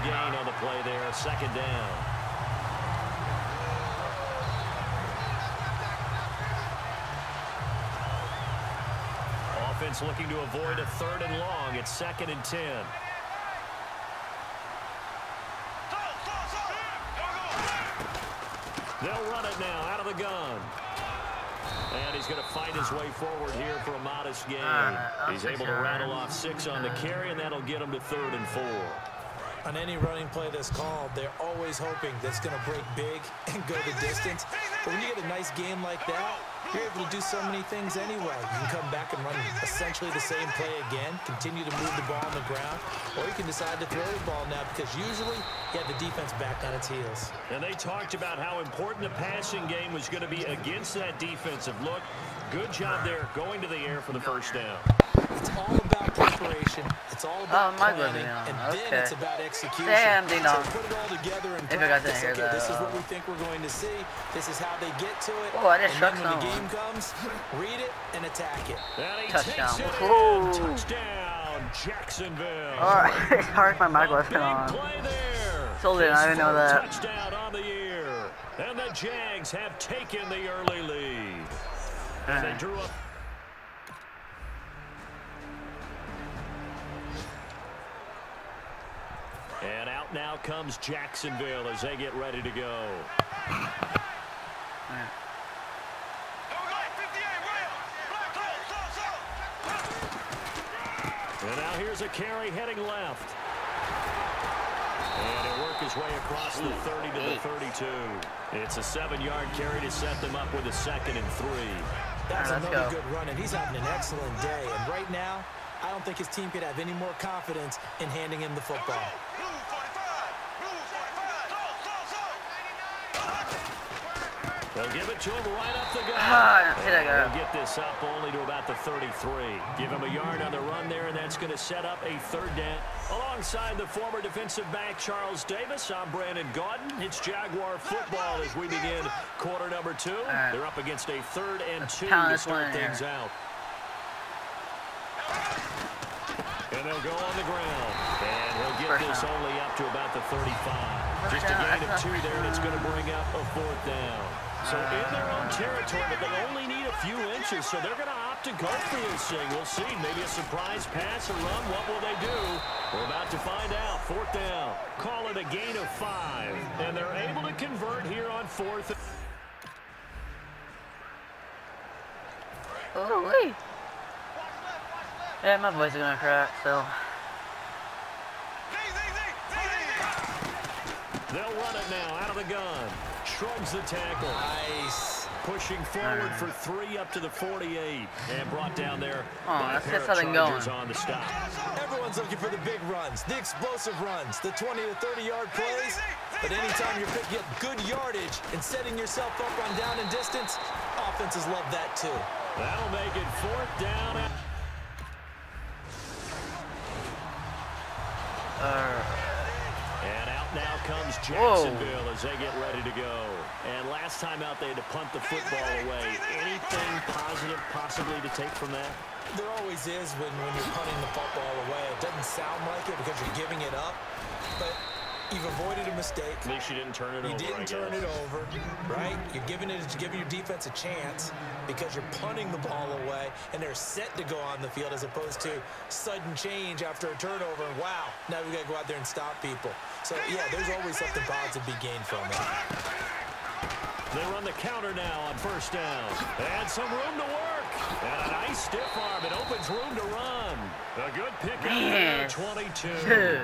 gain on the play there, second down. Offense looking to avoid a 3rd and long. It's 2nd and 10. They'll run it now out of the gun. And he's going to fight his way forward here for a modest gain. He's able to rattle off 6 on the carry, and that'll get him to 3rd and 4. On any running play that's called, they're always hoping that it's going to break big and go the distance. But when you get a nice game like that, you're able to do so many things anyway. You can come back and run essentially the same play again, continue to move the ball on the ground, or you can decide to throw the ball now because usually you have the defense back on its heels. And they talked about how important the passing game was going to be against that defensive look. Good job there going to the air for the first down. It's all about preparation. It's all about planning, and then it's about execution. Damn, ding dong. So put it all together and practice. Okay, this is what we think we're going to see. This is how they get to it. Oh, I just and then when the game comes, read it and attack it. Touchdown. Touchdown, Jacksonville. Alright, sorry if my mic wasn't on. Told you, I didn't know that. Touchdown on the year. And the Jags have taken the early lead. And they drew up. And out now comes Jacksonville as they get ready to go. And now here's a carry heading left. And he'll work his way across the 30 to the 32. It's a 7-yard carry to set them up with a 2nd and 3. That's another good run, and he's having an excellent day. And right now, I don't think his team could have any more confidence in handing him the football. They'll give it to him right up the gut. They'll get this up only to about the 33. Give him a yard on the run there, and that's going to set up a 3rd down. Alongside the former defensive back Charles Davis, I'm Brandon Gaudin. It's Jaguar football as we begin quarter number 2. They're up against a 3rd and 2 to start things out. And they'll go on the ground. And he'll get this only up to about the 35. Just a gain of 2 there, and it's going to bring up a 4th down. So in their own territory, but they only need a few inches, so they're going to opt to go for this thing. We'll see. Maybe a surprise pass or run. What will they do? We're about to find out. 4th down. Call it a gain of 5. And they're able to convert here on 4th. Oh, wait. Yeah, my voice is going to crack, so. They'll run it now out of the gun. Shrugs the tackle. Nice. Pushing forward for 3 up to the 48. And brought down there by a let's pair get of something Chargers going. on the stop. Everyone's looking for the big runs, the explosive runs, the 20 to 30-yard plays. But anytime you're picking up good yardage and setting yourself up on down and distance, offenses love that too. That'll make it 4th down. And out now comes Jacksonville as they get ready to go. And last time out, they had to punt the football away. Anything positive possibly to take from that? There always is when you're punting the football away. It doesn't sound like it because you're giving it up, but you've avoided a mistake. At least you didn't turn it over. You didn't turn it over, right? You're giving your defense a chance because you're punting the ball away, and they're set to go on the field as opposed to sudden change after a turnover. And wow, now we got to go out there and stop people. So yeah, there's always something positive to be gained from it. They run the counter now on 1st down. And some room to work. And a nice stiff arm. It opens room to run. A good pick up there, 22.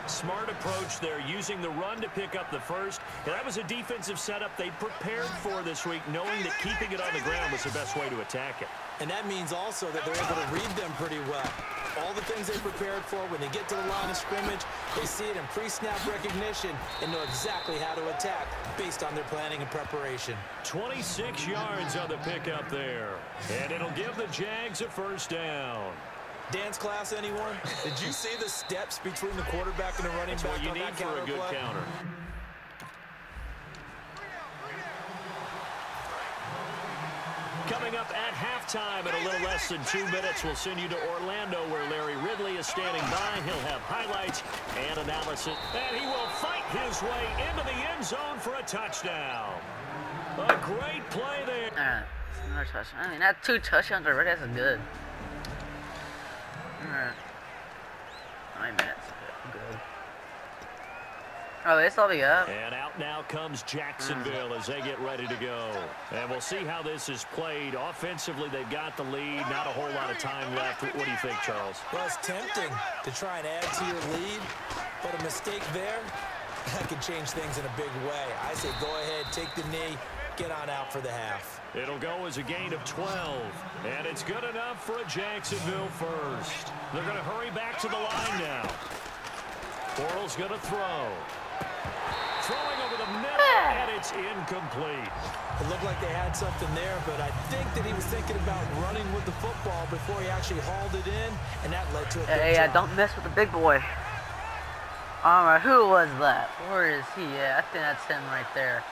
Smart approach there, using the run to pick up the first. And that was a defensive setup they prepared for this week, knowing that keeping it on the ground was the best way to attack it. And that means also that they're able to read them pretty well. All the things they prepared for, when they get to the line of scrimmage, they see it in pre-snap recognition and know exactly how to attack based on their planning and preparation. 26 yards on the pickup there. And it'll give the Jags a 1st down. Dance class, anyone? Did you see the steps between the quarterback and the running back on that counter play? That's what you need for a good counter. Coming up at halftime in a little less than 2 minutes, we'll send you to Orlando where Larry Ridley is standing by. He'll have highlights and analysis, and he will fight his way into the end zone for a touchdown. A great play there. Another touchdown. I mean, that's 2 touchdowns already. That's good. Alright. 9 minutes. Good. Oh, that's all we got. And out now comes Jacksonville as they get ready to go. And we'll see how this is played. Offensively, they've got the lead. Not a whole lot of time left. What do you think, Charles? Well, it's tempting to try and add to your lead, but a mistake there, that could change things in a big way. I say go ahead, take the knee, get on out for the half. It'll go as a gain of 12, and it's good enough for a Jacksonville first. They're going to hurry back to the line now. Bortles going to throw. Throwing over the middle, and it's incomplete. It looked like they had something there, but I think that he was thinking about running with the football before he actually hauled it in, and that led to a good Yeah, job. don't mess with the big boy. Alright, who was that? Where is he at? I think that's him right there.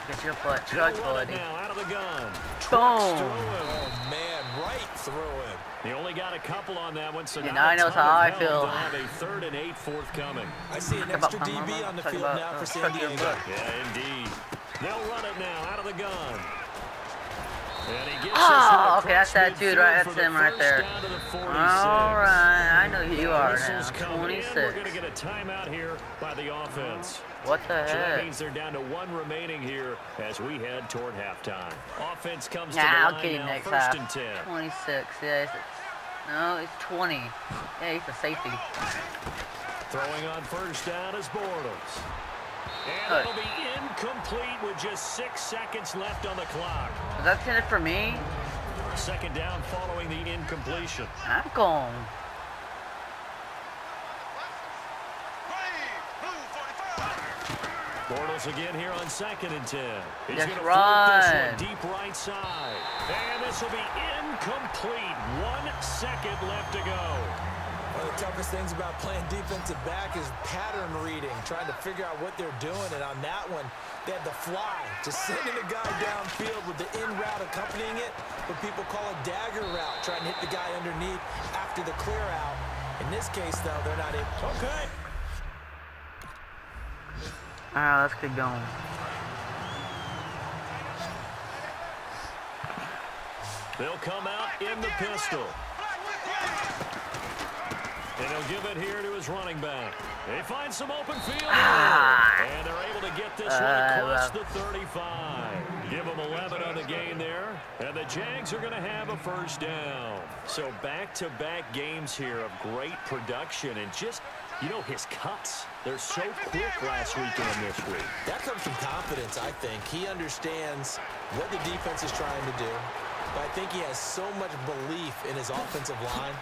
Get your butt truck, buddy. Now out of the gun. Boom. Oh, man, right through him. He only got a couple on that one, so And now I knows how I feel. They'll have a 3rd and 8 forthcoming. I see an extra DB on the field now for San Diego. Yeah, indeed. They'll run it now out of the gun. And he gets Okay, that's that dude, right? That's him right there. Alright, I know who you are now. 26. We're going to get a timeout here by the offense. What the So that heck? means they're down to 1 remaining here as we head toward halftime. Offense comes to Nah, the I'll line get you now, next 1st half. and 10. 26, yeah. No, it's 20. Yeah, he's a safety. Throwing on 1st down is Bortles. And it'll be incomplete with just 6 seconds left on the clock. Was that intended for me? 2nd down following the incompletion. I'm gone. Bortles again here on 2nd and 10. He's Just going to run. this one deep right side. And this will be incomplete. 1 second left to go. One of the toughest things about playing defensive back is pattern reading, trying to figure out what they're doing. And on that one, they had the fly, just sending a guy downfield with the in route accompanying it, what people call a dagger route, trying to hit the guy underneath after the clear out. In this case, though, they're not able. Okay. Alright, let's keep going. They'll come out in the pistol. And he'll give it here to his running back. They find some open field here. And they're able to get this one across the 35. Give them 11 on the gain there. And the Jags are going to have a 1st down. So back-to-back games here of great production and just, you know, his cuts. They're so quick last week and this week. That comes from confidence, I think. He understands what the defense is trying to do. But I think he has so much belief in his offensive line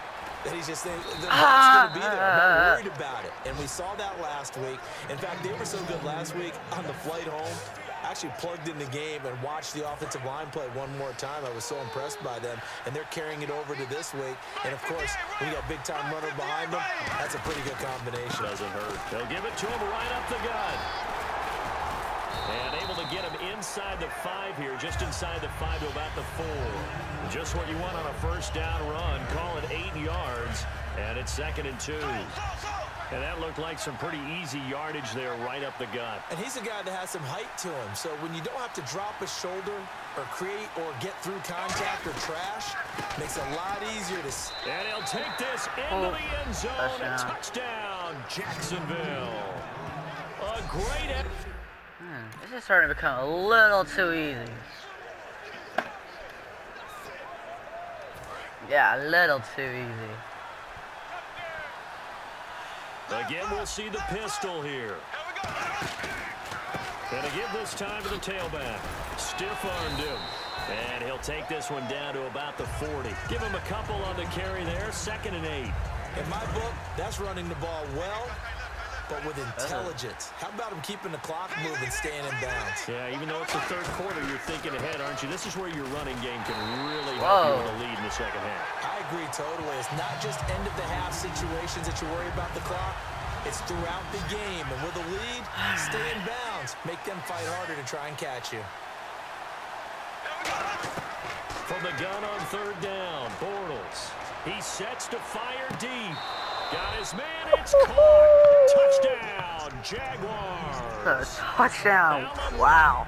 that he's just thinking the ball's going to be there. I'm not worried about it. And we saw that last week. In fact, they were so good last week on the flight home. I actually plugged in the game and watched the offensive line play one more time. I was so impressed by them. And they're carrying it over to this week. And, of course, when you got big-time runner behind them, that's a pretty good combination. Doesn't hurt. They'll give it to him right up the gut. And able to get him inside the 5 here, just inside the 5 to about the 4. Just what you want on a 1st down run. Call it 8 yards, and it's 2nd and 2. And that looked like some pretty easy yardage there right up the gut. And he's a guy that has some height to him. So when you don't have to drop a shoulder or create or get through contact or trash, makes it a lot easier to... And he'll take this into the end zone. A touchdown, Jacksonville. A great... This is starting to become a little too easy. Yeah, a little too easy. Again, we'll see the pistol here. And to give this time to the tailback. Stiff-armed him. And he'll take this one down to about the 40. Give him a couple on the carry there. 2nd and 8. In my book, that's running the ball well, but with intelligence. How about him keeping the clock moving, staying in bounds? Yeah, even though it's the 3rd quarter, you're thinking ahead, aren't you? This is where your running game can really help you in the lead in the 2nd half. I agree totally. It's not just end-of-the-half situations that you worry about the clock. It's throughout the game. And with a lead, stay in bounds. Make them fight harder to try and catch you. the gun on third down. Bortles. He sets to fire deep. Got his man. It's caught. Touchdown, Jaguars. Touchdown. Wow.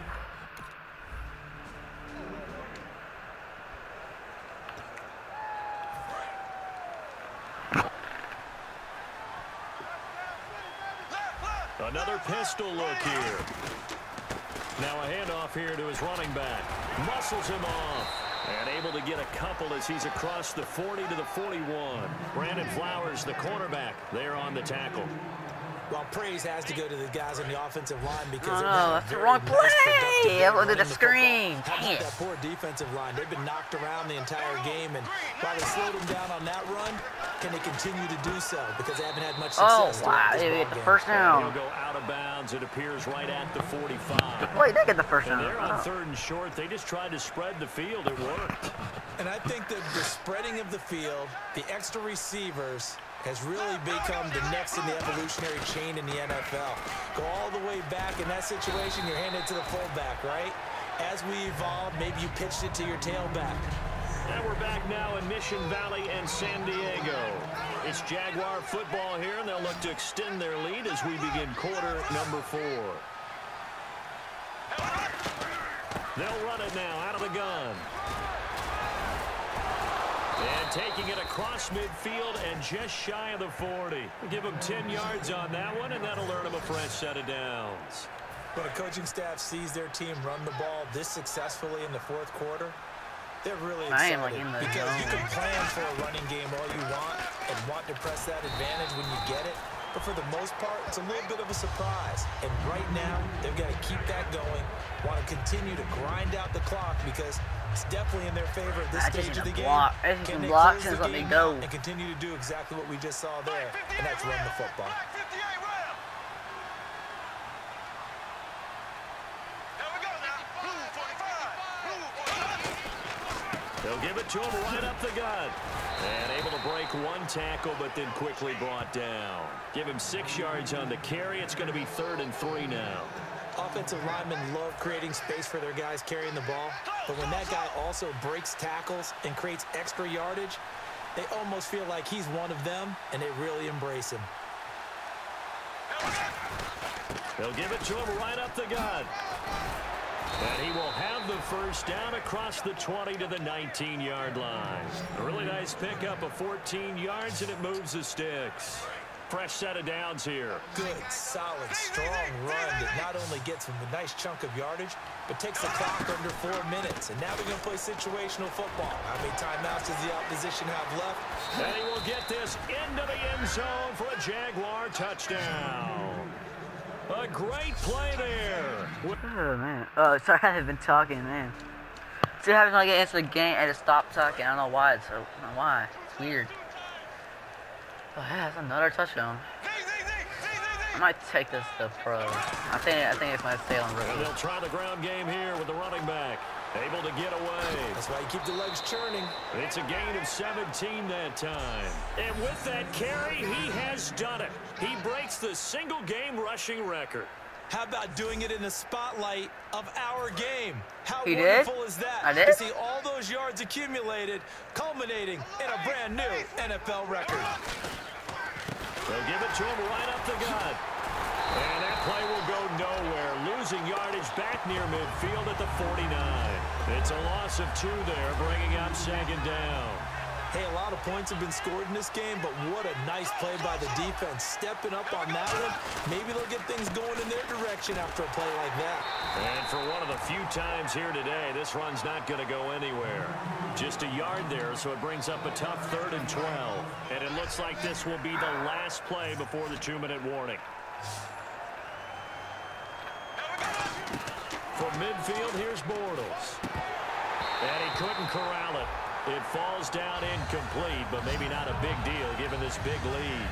Another pistol look here. Now a handoff here to his running back. Muscles him off. And able to get a couple as he's across the 40 to the 41. Brandon Flowers, the cornerback, there on the tackle. Well, praise has to go to the guys on the offensive line because that's the wrong play. Look at the screen. Dang it. That poor defensive line. They've been knocked around the entire game, and while they slowed them down on that run, can they continue to do so? Because they haven't had much success. Oh, wow. They get the first down. He'll go out of bounds. It appears right at the 45. Wait, they get the first down. And they're on third and short. They just tried to spread the field. It worked. And I think that the spreading of the field, the extra receivers, has really become the next in the evolutionary chain in the NFL. Go all the way back in that situation, you're handed to the fullback, right? As we evolve, maybe you pitched it to your tailback. And we're back now in Mission Valley and San Diego. It's Jaguar football here, and they'll look to extend their lead as we begin quarter number 4. They'll run it now out of the gun. And taking it across midfield and just shy of the 40. Give them 10 yards on that one, and that'll earn them a fresh set of downs. When a coaching staff sees their team run the ball this successfully in the fourth quarter, they're really excited because you can plan for a running game all you want to press that advantage when you get it. But for the most part, it's a little bit of a surprise. And right now, they've got to keep that going, want to continue to grind out the clock because it's definitely in their favor at this stage of the game. Can they close the game out and continue to do exactly what we just saw there, and that's run the football. They'll give it to him right up the gut. And able to break one tackle, but then quickly brought down. Give him 6 yards on the carry. It's going to be 3rd and 3 now. Offensive linemen love creating space for their guys carrying the ball. But when that guy also breaks tackles and creates extra yardage, they almost feel like he's one of them, and they really embrace him. They'll give it to him right up the gut. And he will have the first down across the 20 to the 19-yard line. A really nice pickup of 14 yards, and it moves the sticks. Fresh set of downs here. Good, solid, strong run that not only gets him a nice chunk of yardage, but takes the clock under 4 minutes. And now they're going to play situational football. How many timeouts does the opposition have left? And he will get this into the end zone for a Jaguar touchdown. A great play there. Oh, man. Oh, sorry, I haven't been talking, man. See, I haven't like answered the game. I just stopped talking. I don't know why. I don't know why. It's weird. Oh, yeah, that's another touchdown. I might take this to pro. I think it's my stay on road. And they'll try the ground game here with the running back. Able to get away. That's why you keep the legs churning. It's a gain of 17 that time. And with that carry, he has done it. He breaks the single-game rushing record. How about doing it in the spotlight of our game? How he wonderful did? is that? I did? To see all those yards accumulated, culminating in a brand new NFL record. They'll give it to him right up the gut. And that play will go nowhere. Losing yardage back near midfield at the 49. It's a loss of 2 there, bringing up 2nd down. Hey, a lot of points have been scored in this game, but what a nice play by the defense. Stepping up on that one, maybe they'll get things going in their direction after a play like that. And for one of the few times here today, this run's not going to go anywhere. Just a yard there, so it brings up a tough 3rd and 12. And it looks like this will be the last play before the 2-minute warning. From midfield, here's Bortles. And he couldn't corral it. It falls down incomplete, but maybe not a big deal given this big lead.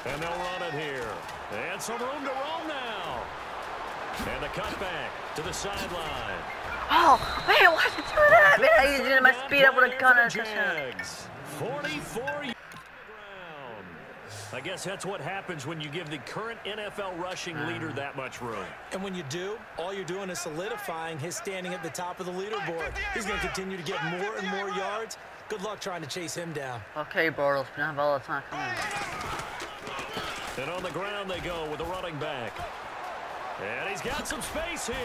And they'll run it here. And some room to roam now. And the cutback. to the sideline. Oh, man, why'd you do that? Man, I used my speed up with a gun and a touchdown. 44 yards. I guess that's what happens when you give the current NFL rushing leader that much room. And when you do, all you're doing is solidifying his standing at the top of the leaderboard. He's going to continue to get more and more yards. Good luck trying to chase him down. Okay, Bortles, we don't have all the time. Come on. And on the ground they go with a running back. And he's got some space here.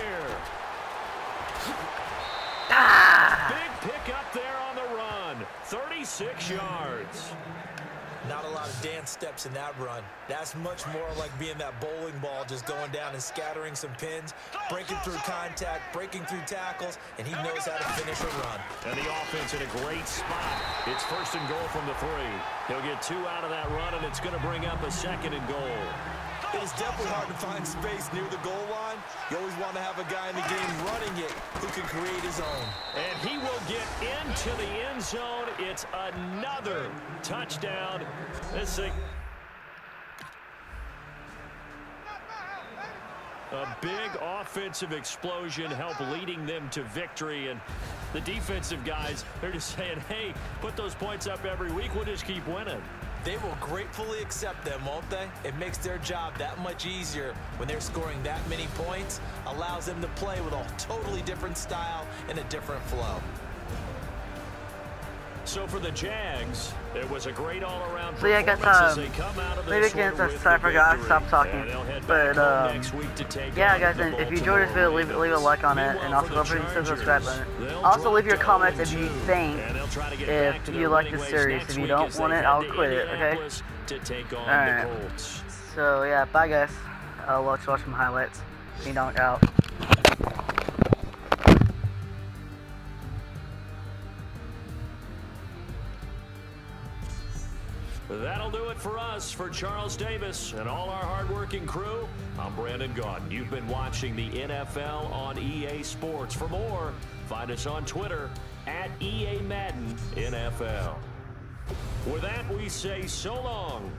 Big pick up there on the run. 36 yards. Not a lot of dance steps in that run. That's much more like being that bowling ball, just going down and scattering some pins, breaking through contact, breaking through tackles, and he knows how to finish a run. And the offense in a great spot. It's 1st and goal from the 3. He'll get 2 out of that run, and it's going to bring up a 2nd and goal. It is definitely hard to find space near the goal line. You always want to have a guy in the game running it who can create his own. And he will get into the end zone. It's another touchdown. This thing. A big offensive explosion helped leading them to victory. And the defensive guys, they're just saying, hey, put those points up every week. We'll just keep winning. They will gratefully accept them, won't they? It makes their job that much easier when they're scoring that many points, allows them to play with a totally different style and a different flow. So for the Jags, it was a great all-around So yeah, I guess maybe against us, I forgot, I stopped talking. But yeah, guys, and if you enjoyed this video, leave a like on it, and also don't forget to hit the subscribe button. Also, leave your comments if you think if you like this series. If you don't want it, I'll quit it. Okay. All right. So yeah, bye guys. I'll watch some highlights. Dong out. That'll do it for us. For Charles Davis and all our hardworking crew, I'm Brandon Gaudin. You've been watching the NFL on EA Sports. For more, find us on Twitter at EA Madden NFL. With that, we say so long